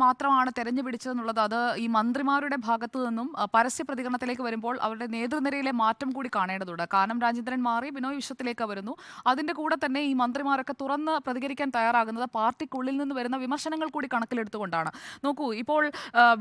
മാത്രമാണ് തെരഞ്ഞു പിടിച്ചതെന്നുള്ളത് അത് ഈ മന്ത്രിമാരുടെ ഭാഗത്തു നിന്നും പരസ്യ പ്രതികരണത്തിലേക്ക് വരുമ്പോൾ അവരുടെ നേതൃനിരയിലെ മാറ്റം കൂടി കാണേണ്ടതുണ്ട്. കാനം രാജേന്ദ്രൻ മാറി ബിനോയ് വിശ്വത്തിലേക്ക് വരുന്നു. അതിന്റെ കൂടെ തന്നെ ഈ മന്ത്രിമാരൊക്കെ തുറന്ന് പ്രതികരിക്കാൻ തയ്യാറാകുന്നത് പാർട്ടിക്കുള്ളിൽ നിന്ന് വരുന്ന വിമർശനങ്ങൾ കൂടി കണക്കിലെടുത്തുകൊണ്ടാണ്. നോക്കൂ, ഇപ്പോൾ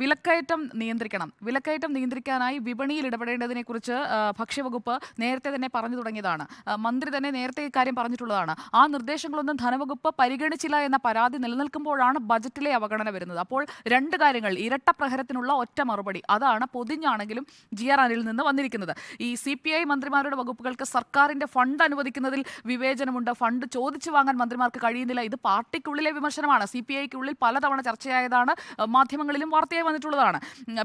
വിലക്കയറ്റം നിയന്ത്രിക്കണം. വിലക്കയറ്റം നിയന്ത്രിക്കാനായി വിപണിയിൽ ഇടപെടേണ്ടതിനെക്കുറിച്ച് ഭക്ഷ്യവകുപ്പ് നേരത്തെ തന്നെ പറഞ്ഞു തുടങ്ങിയതാണ്. മന്ത്രി തന്നെ നേരത്തെ ഇക്കാര്യം പറഞ്ഞിട്ടുള്ളതാണ്. ആ നിർദ്ദേശങ്ങളൊന്നും ധനവകുപ്പ് പരിഗണിച്ചില്ല എന്ന പരാതി നിലനിൽക്കുമ്പോഴാണ് ബജറ്റിലെ അവഗണന വരുന്നത്. അപ്പോൾ രണ്ട് കാര്യങ്ങൾ, ഇരട്ട പ്രഹരത്തിനുള്ള ഒറ്റ മറുപടി, അതാണ് പൊതിഞ്ഞാണെങ്കിലും GR അനിലിൽ നിന്ന് വന്നിരിക്കുന്നത്. ഈ CPI മന്ത്രിമാരുടെ വകുപ്പുകൾക്ക് സർക്കാരിന്റെ ഫണ്ട് അനുവദിക്കുന്നതിൽ വിവേചനമുണ്ട്, ഫണ്ട് ചോദിച്ചു വാങ്ങാൻ മന്ത്രിമാർക്ക് കഴിയുന്നില്ല. ഇത് പാർട്ടിക്കുള്ളിലെ വിമർശനമാണ്. CPIക്കുള്ളിൽ പലതവണ ചർച്ചയായതാണ്, മാധ്യമങ്ങളിലും വാർത്തയായി വന്നിട്ടുള്ളതാണ്.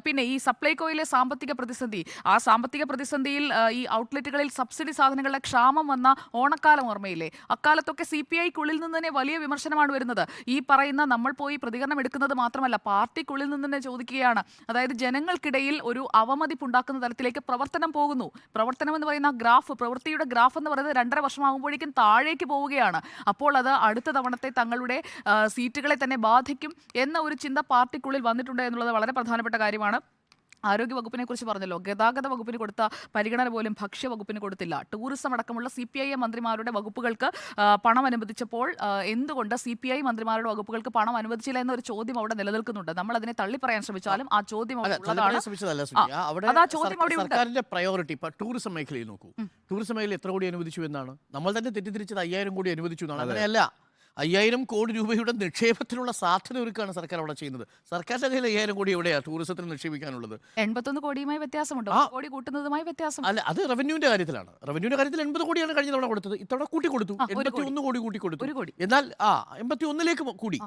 പിന്നെ ഈ സപ്ലൈകോയിലെ സാമ്പത്തിക പ്രതിസന്ധി, ആ സാമ്പത്തിക പ്രതിസന്ധിയിൽ ഈ ഔട്ട്ലെറ്റുകളിൽ സബ്സിഡി സാധനങ്ങളുടെ ക്ഷാമം വന്ന ഓണക്കാലം ഓർമ്മയില്ലേ? അക്കാലത്തൊക്കെ CPIക്കുള്ളിൽ നിന്ന് തന്നെ വലിയ വിമർശനമാണ് വരുന്നത്. ഈ പറയുന്ന നമ്മൾ പോയി പ്രതികരണം എടുക്കുന്നത് മാത്രമല്ല, പാർട്ടിക്കുള്ളിൽ നിന്ന് തന്നെ ചോദിക്കുകയാണ്. അതായത് ജനങ്ങൾക്കിടയിൽ ഒരു അവമതിപ്പുണ്ടാക്കുന്ന തരത്തിലേക്ക് പ്രവർത്തനം പോകുന്നു. പ്രവർത്തനം എന്ന് പറയുന്ന ഗ്രാഫ്, പ്രവൃത്തിയുടെ ഗ്രാഫ് എന്ന് പറയുന്നത് 2.5 വർഷമാകുമ്പോഴേക്കും താഴേക്ക് പോവുകയാണ്. അപ്പോൾ അത് അടുത്ത തവണത്തെ തങ്ങളുടെ സീറ്റുകളെ തന്നെ ബാധിക്കും എന്ന ഒരു ചിന്ത പാർട്ടിക്കുള്ളിൽ വന്നിട്ടുണ്ട് എന്നുള്ളത് വളരെ പ്രധാനപ്പെട്ട കാര്യമാണ്. ആരോഗ്യ വകുപ്പിനെ കുറിച്ച് പറഞ്ഞല്ലോ, ഗതാഗത വകുപ്പിന് കൊടുത്ത പരിഗണന പോലും ഭക്ഷ്യവകുപ്പിന് കൊടുത്തില്ല. ടൂറിസം അടക്കമുള്ള CPI മന്ത്രിമാരുടെ വകുപ്പുകൾക്ക് പണം അനുവദിച്ചപ്പോൾ എന്തുകൊണ്ട് CPI മന്ത്രിമാരുടെ വകുപ്പുകൾക്ക് പണം അനുവദിച്ചില്ല എന്നൊരു ചോദ്യം അവിടെ നിലനിൽക്കുന്നുണ്ട്. നമ്മൾ അതിനെ തള്ളിപ്പറയാൻ ശ്രമിച്ചാലും ആ ചോദ്യം സർക്കാരിന്റെ പ്രയോറിറ്റി ഇപ്പൊ ടൂറിസം മേഖലയിൽ നോക്കൂ. ടൂറിസം മേഖലയിൽ എത്ര കോടി അനുവദിച്ചു എന്നാണ് നമ്മൾ തന്നെ തെറ്റിദ്ധരിച്ചത്? 5000 കോടി അനുവദിച്ചു എന്നാണ്. അങ്ങനെയല്ല, 5000 കോടി രൂപയുടെ നിക്ഷേപത്തിനുള്ള സാധ്യത ഒരുക്കാണ് സർക്കാർ അവിടെ ചെയ്യുന്നത്. സർക്കാരിന്റെ കയ്യിൽ 5000 കോടി എവിടെയാണ് ടൂറിസത്തിൽ നിക്ഷേപിക്കാനുള്ളത്? 81 കോടിയുമായി വ്യത്യാസമുണ്ട്. കോടി കൂട്ടുന്നതുമായി വ്യത്യാസം അല്ല, അത് റവന്യൂവിന്റെ കാര്യത്തിലാണ്. റവന്യൂവിന്റെ കാര്യത്തിൽ 80 കോടിയാണ് കഴിഞ്ഞ തവണ കൊടുത്തത്. ഇത്തവണ കൂട്ടി കൊടുത്തു, 81 കോടി കൂട്ടി കൊടുത്തു. എന്നാൽ 81ലേക്ക് കൂടി.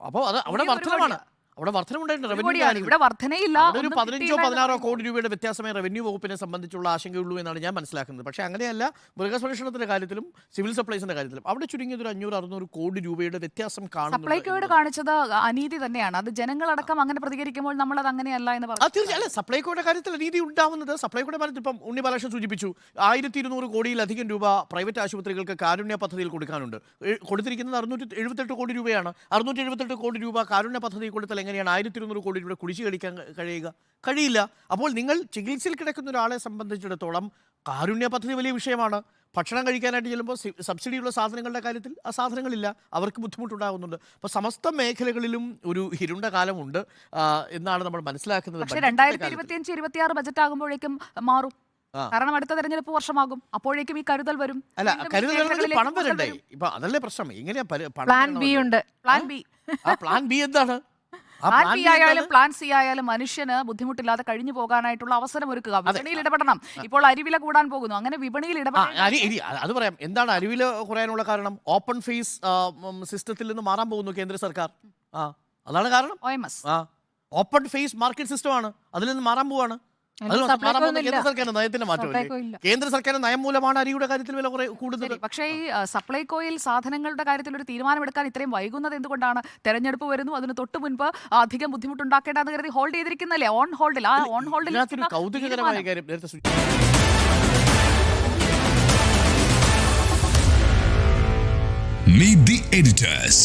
അപ്പോൾ അത് അവിടെ വർധനമാണ്. അവിടെ വർധനമുണ്ടായിട്ടുണ്ട്. ഇവിടെ വർധനയില്ല. ഒരു 15-16 കോടി രൂപയുടെ വ്യത്യാസമേ റവന്യൂ വകുപ്പിനെ സംബന്ധിച്ചുള്ള ആശങ്കയുള്ളൂ എന്നാണ് ഞാൻ മനസ്സിലാക്കുന്നത്. പക്ഷേ അങ്ങനെയല്ല, മൃഗസംരക്ഷണത്തിന്റെ കാര്യത്തിലും സിവിൽ സപ്ലൈസിന്റെ കാര്യത്തിലും അവിടെ ചുരുങ്ങിയത് ഒരു 500-600 കോടി രൂപയുടെ വ്യത്യാസം കാണുന്നു. സപ്ലൈകോയോട് കാണിച്ചത് അനീതി തന്നെയാണ്. അത് ജനങ്ങളടക്കം അങ്ങനെ പ്രതികരിക്കുമ്പോൾ നമ്മൾ അത് അങ്ങനെയല്ല എന്ന് പറഞ്ഞു. തീർച്ചയായും സപ്ലൈകോയുടെ കാര്യത്തിൽ അനീതി ഉണ്ടാവുന്നത് സപ്ലൈകോയുടെ കാര്യത്തിൽ ഇപ്പം ഉണ്ണി ബാലകൃഷ്ണൻ സൂചിപ്പിച്ചു, 1200 കോടിയിലധികം രൂപ പ്രൈവറ്റ് ആശുപത്രികൾക്ക് കാരുണ്യ പദ്ധതിയിൽ കൊടുക്കാനുണ്ട്. കൊടുത്തിരിക്കുന്നത് 678 കോടി രൂപയാണ്. 678 കോടി രൂപ കാരുണ്യ പദ്ധതി കൊടുത്താൽ എങ്ങനെയാണ് 1200 കോടി രൂപ കുടിശ്ശി കഴിക്കാൻ കഴിയില്ല. അപ്പോൾ നിങ്ങൾ ചികിത്സയിൽ കിടക്കുന്ന ഒരാളെ സംബന്ധിച്ചിടത്തോളം കാരുണ്യ പദ്ധതി വലിയ വിഷയമാണ്. ഭക്ഷണം കഴിക്കാനായിട്ട് ചെല്ലുമ്പോൾ സബ്സിഡിയുള്ള സാധനങ്ങളുടെ കാര്യത്തിൽ ആ സാധനങ്ങളില്ല, അവർക്ക് ബുദ്ധിമുട്ടുണ്ടാകുന്നുണ്ട്. അപ്പോൾ സമസ്ത മേഖലകളിലും ഒരു ഇരുണ്ട കാലമുണ്ട് എന്നാണ് നമ്മൾ മനസ്സിലാക്കുന്നത്. പക്ഷേ 2025-26 ബജറ്റ് ആകുമ്പോഴേക്കും മാറും. കാരണം അടുത്ത തെരഞ്ഞെടുപ്പ് വർഷമാകും. അപ്പോഴേക്കും ഈ കരുതൽ വരും. അല്ല, കരുതൽ പണം വരണ്ടേ? ഇപ്പൊ അതല്ലേ പ്രശ്നം. എങ്ങനെയാ പ്ലാൻ ബി ഉണ്ട്. പ്ലാൻ ബി എന്താണ്? പ്ലാൻ ബി ആയാലും പ്ലാൻ സി ആയാലും മനുഷ്യന് ബുദ്ധിമുട്ടില്ലാതെ കഴിഞ്ഞു പോകാനായിട്ടുള്ള അവസരം ഒരുക്കുക. വിപണിയിൽ ഇടപെടണം. ഇപ്പോൾ അരിവില കൂടാൻ പോകുന്നു. അങ്ങനെ വിപണിയിൽ അത് പറയാം. എന്താണ് അരിവില കുറയാനുള്ള കാരണം? ഓപ്പൺ ഫേസ് സിസ്റ്റത്തിൽ നിന്ന് മാറാൻ പോകുന്നു കേന്ദ്ര സർക്കാർ. അതാണ് കാരണം. ഓപ്പൺ ഫേസ് മാർക്കറ്റ് സിസ്റ്റമാണ്, അതിൽ നിന്ന് മാറാൻ പോവാണ്. കേന്ദ്ര സർക്കാരിന്റെ നയത്തിന്റെ മാറ്റമല്ലേ? കേന്ദ്ര സർക്കാരിന്റെ നയം മൂലമാണ് അരിയുടെ കാര്യത്തിൽ വില കൂടുതൽ. പക്ഷേ ഈ സപ്ലൈകോയിൽ സാധനങ്ങളുടെ കാര്യത്തിൽ ഒരു തീരുമാനമെടുക്കാൻ ഇത്രയും വൈകുന്നത് എന്തുകൊണ്ടാണ്? തെരഞ്ഞെടുപ്പ് വരുന്നു, അതിന് തൊട്ട് മുൻപ് അധികം ബുദ്ധിമുട്ടുണ്ടാക്കേണ്ടെന്ന് കരുതി ഹോൾഡ് ചെയ്തിരിക്കുന്നല്ലേ? ഓൺ ഹോൾഡിൽ കൗതുകകരമായ കാര്യം നേരത്തെ Meet the editors.